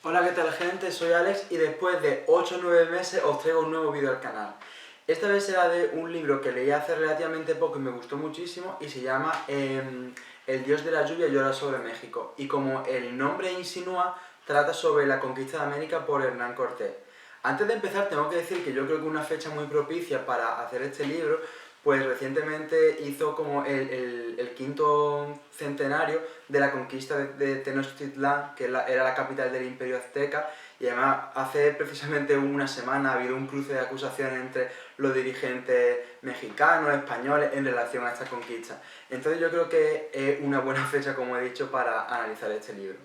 Hola, ¿qué tal, gente? Soy Alex y después de 8 o 9 meses os traigo un nuevo vídeo al canal. Esta vez será de un libro que leí hace relativamente poco y me gustó muchísimo y se llama El dios de la lluvia llora sobre México. Y como el nombre insinúa, trata sobre la conquista de América por Hernán Cortés. Antes de empezar tengo que decir que yo creo que una fecha muy propicia para hacer este libro, pues recientemente hizo como el quinto centenario de la conquista de Tenochtitlán, que era la capital del Imperio Azteca, y además hace precisamente una semana ha habido un cruce de acusaciones entre los dirigentes mexicanos, españoles, en relación a esta conquista. Entonces yo creo que es una buena fecha, como he dicho, para analizar este libro.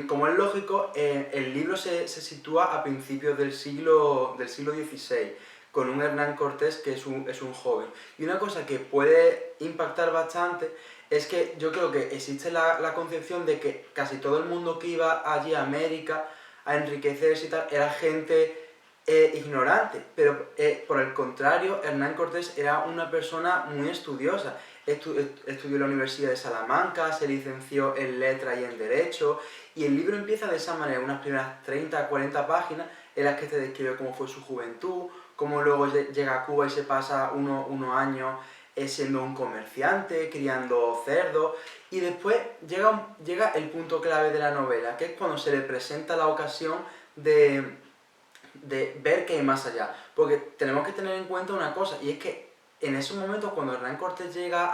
Como es lógico, el libro se sitúa a principios del siglo XVI, con un Hernán Cortés que es un joven. Y una cosa que puede impactar bastante es que yo creo que existe la concepción de que casi todo el mundo que iba allí a América a enriquecerse y tal era gente ignorante, pero por el contrario, Hernán Cortés era una persona muy estudiosa. Estudió en la Universidad de Salamanca, se licenció en Letras y en Derecho, y el libro empieza de esa manera, unas primeras 30 40 páginas en las que te describe cómo fue su juventud, cómo luego llega a Cuba y se pasa unos años siendo un comerciante, criando cerdos, y después llega el punto clave de la novela, que es cuando se le presenta la ocasión de ver qué hay más allá. Porque tenemos que tener en cuenta una cosa, y es que en esos momentos, cuando Hernán Cortés llega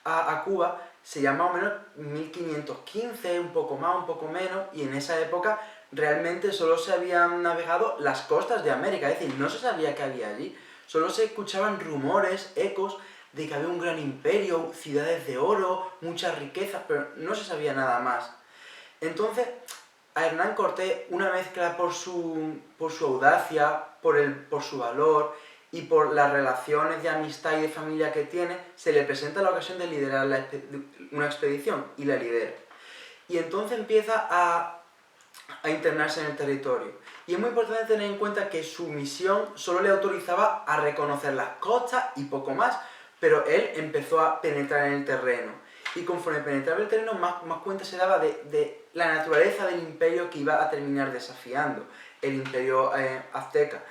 a Cuba, se llama más o menos 1515, un poco más, un poco menos, y en esa época realmente solo se habían navegado las costas de América, es decir, no se sabía qué había allí, solo se escuchaban rumores, ecos de que había un gran imperio, ciudades de oro, muchas riquezas, pero no se sabía nada más. Entonces, a Hernán Cortés, una mezcla por su audacia, por su valor y por las relaciones de amistad y de familia que tiene, se le presenta la ocasión de liderar una expedición, y la lidera. Y entonces empieza a internarse en el territorio. Y es muy importante tener en cuenta que su misión solo le autorizaba a reconocer las costas y poco más, pero él empezó a penetrar en el terreno. Y conforme penetraba el terreno, más cuenta se daba de la naturaleza del imperio que iba a terminar desafiando, el imperio azteca.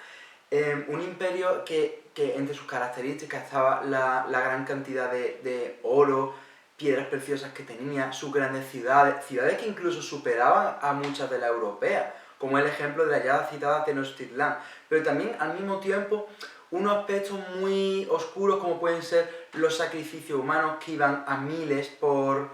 Un imperio que entre sus características estaba la gran cantidad de oro, piedras preciosas que tenía, sus grandes ciudades que incluso superaban a muchas de las europeas, como el ejemplo de la ya citada Tenochtitlán, pero también al mismo tiempo unos aspectos muy oscuros como pueden ser los sacrificios humanos que iban a miles por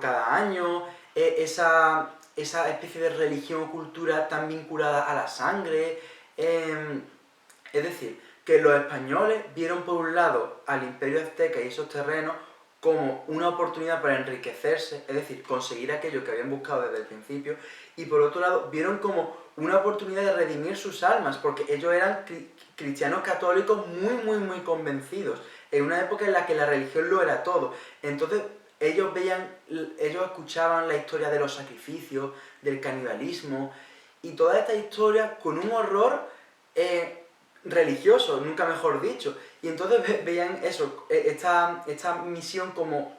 cada año, esa especie de religión o cultura tan vinculada a la sangre. Es decir, que los españoles vieron por un lado al imperio azteca y esos terrenos como una oportunidad para enriquecerse, es decir, conseguir aquello que habían buscado desde el principio, y por otro lado vieron como una oportunidad de redimir sus almas, porque ellos eran cristianos católicos muy convencidos, en una época en la que la religión lo era todo. Entonces ellos escuchaban la historia de los sacrificios, del canibalismo, y toda esta historia con un horror religioso, nunca mejor dicho. Y entonces veían eso, esta misión como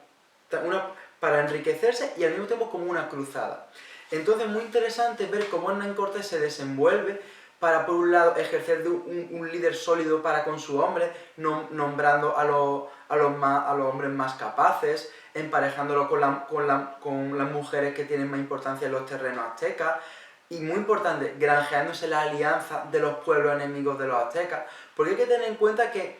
para enriquecerse y al mismo tiempo como una cruzada. Entonces es muy interesante ver cómo Hernán Cortés se desenvuelve para, por un lado, ejercer de un líder sólido para con su hombre, nombrando a los hombres más capaces, emparejándolo con las mujeres que tienen más importancia en los terrenos aztecas, y muy importante, granjeándose la alianza de los pueblos enemigos de los aztecas, porque hay que tener en cuenta que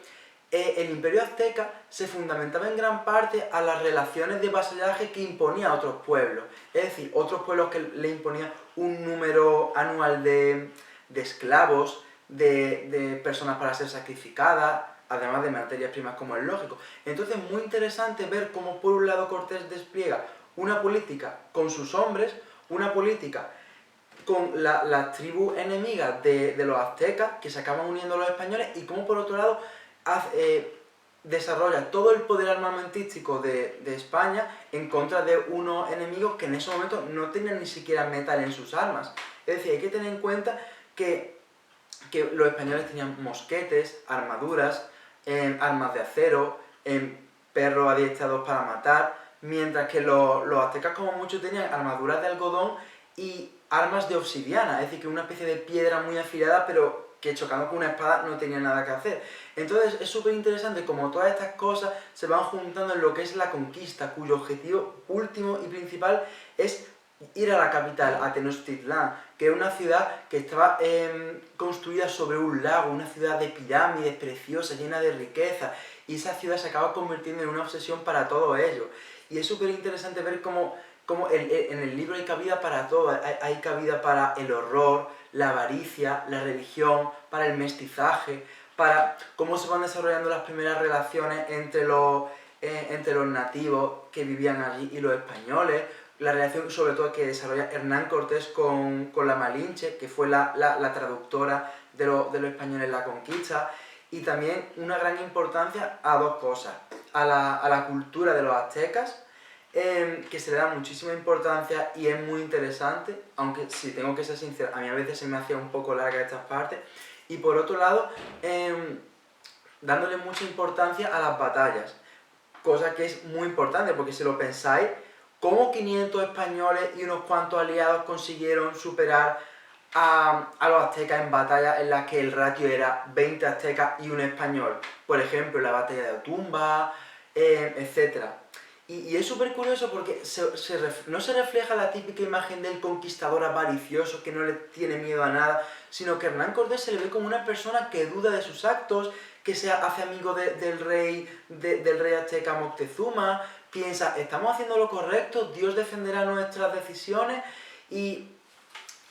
el imperio azteca se fundamentaba en gran parte a las relaciones de vasallaje que imponía a otros pueblos, es decir, otros pueblos que le imponían un número anual de esclavos, de personas para ser sacrificadas, además de materias primas, como es lógico. Entonces es muy interesante ver cómo por un lado Cortés despliega una política con sus hombres, una política con las tribus enemigas de los aztecas, que se acaban uniendo a los españoles, y cómo por otro lado desarrolla todo el poder armamentístico de España en contra de unos enemigos que en ese momento no tenían ni siquiera metal en sus armas. Es decir, hay que tener en cuenta que los españoles tenían mosquetes, armaduras, armas de acero, perros adiestrados para matar, mientras que los aztecas como mucho tenían armaduras de algodón y armas de obsidiana, es decir, que una especie de piedra muy afilada, pero que chocando con una espada no tenía nada que hacer. Entonces es súper interesante como todas estas cosas se van juntando en lo que es la conquista, cuyo objetivo último y principal es ir a la capital, a Tenochtitlán, que es una ciudad que estaba construida sobre un lago, una ciudad de pirámides preciosa, llena de riqueza, y esa ciudad se acaba convirtiendo en una obsesión para todo ello. Y es súper interesante ver cómo en el libro hay cabida para todo, hay cabida para el horror, la avaricia, la religión, para el mestizaje, para cómo se van desarrollando las primeras relaciones entre los nativos que vivían allí y los españoles, la relación sobre todo que desarrolla Hernán Cortés con la Malinche, que fue la traductora de los españoles en la conquista, y también una gran importancia a dos cosas, a la cultura de los aztecas, que se le da muchísima importancia y es muy interesante, aunque si tengo que ser sincero, a mí a veces se me hacía un poco larga estas partes, y por otro lado, dándole mucha importancia a las batallas, cosa que es muy importante, porque si lo pensáis, ¿cómo 500 españoles y unos cuantos aliados consiguieron superar a los aztecas en batallas en las que el ratio era 20 aztecas y un español? Por ejemplo, la batalla de Otumba, etc. Y es súper curioso porque no se refleja la típica imagen del conquistador avaricioso que no le tiene miedo a nada, sino que Hernán Cortés se le ve como una persona que duda de sus actos, que se hace amigo del rey azteca Moctezuma, piensa, estamos haciendo lo correcto, Dios defenderá nuestras decisiones, y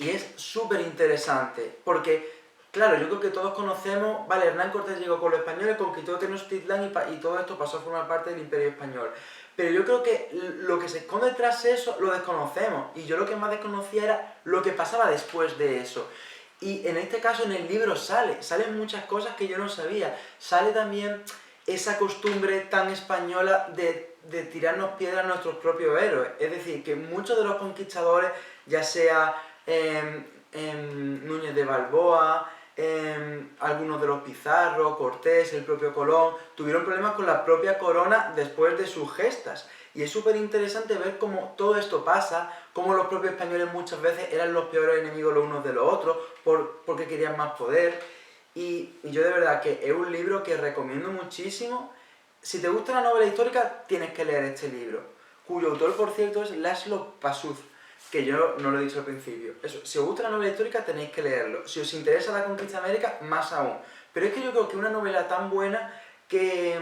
es súper interesante, porque, claro, yo creo que todos conocemos, vale, Hernán Cortés llegó con los españoles, conquistó Tenochtitlán y todo esto pasó a formar parte del Imperio Español. Pero yo creo que lo que se esconde tras eso lo desconocemos, y yo lo que más desconocía era lo que pasaba después de eso. Y en este caso en el libro salen muchas cosas que yo no sabía. Sale también esa costumbre tan española de tirarnos piedras a nuestros propios héroes. Es decir, que muchos de los conquistadores, ya sea Núñez de Balboa, algunos de los Pizarro, Cortés, el propio Colón, tuvieron problemas con la propia corona después de sus gestas. Y es súper interesante ver cómo todo esto pasa, cómo los propios españoles muchas veces eran los peores enemigos los unos de los otros, porque querían más poder. Y yo de verdad que es un libro que recomiendo muchísimo. Si te gusta la novela histórica, tienes que leer este libro, cuyo autor, por cierto, es Laszlo Pasuz, que yo no lo he dicho al principio. Eso, si os gusta la novela histórica, tenéis que leerlo. Si os interesa la conquista de América, más aún. Pero es que yo creo que una novela tan buena que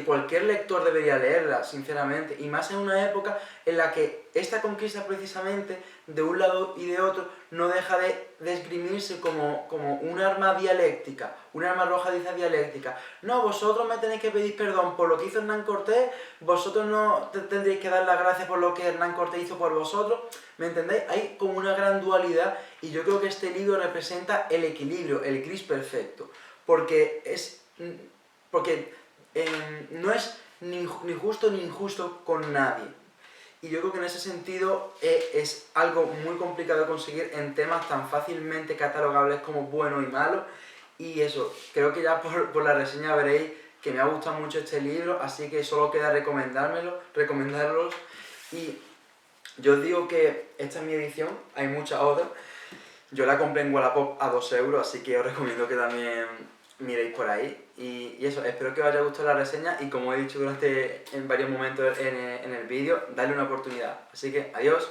cualquier lector debería leerla, sinceramente, y más en una época en la que esta conquista precisamente, de un lado y de otro, no deja de esgrimirse como un arma dialéctica, un arma arrojadiza dialéctica. No, vosotros me tenéis que pedir perdón por lo que hizo Hernán Cortés, vosotros no tendréis que dar las gracias por lo que Hernán Cortés hizo por vosotros, ¿me entendéis? Hay como una gran dualidad, y yo creo que este libro representa el equilibrio, el gris perfecto, porque no es ni justo ni injusto con nadie. Y yo creo que en ese sentido es algo muy complicado de conseguir en temas tan fácilmente catalogables como bueno y malo. Y eso, creo que ya por la reseña veréis que me ha gustado mucho este libro, así que solo queda recomendarlos. Y yo os digo que esta es mi edición, hay muchas otras. Yo la compré en Wallapop a 2 euros, así que os recomiendo que también miréis por ahí. Y eso, espero que os haya gustado la reseña, y como he dicho en varios momentos en el vídeo, dadle una oportunidad. Así que, adiós.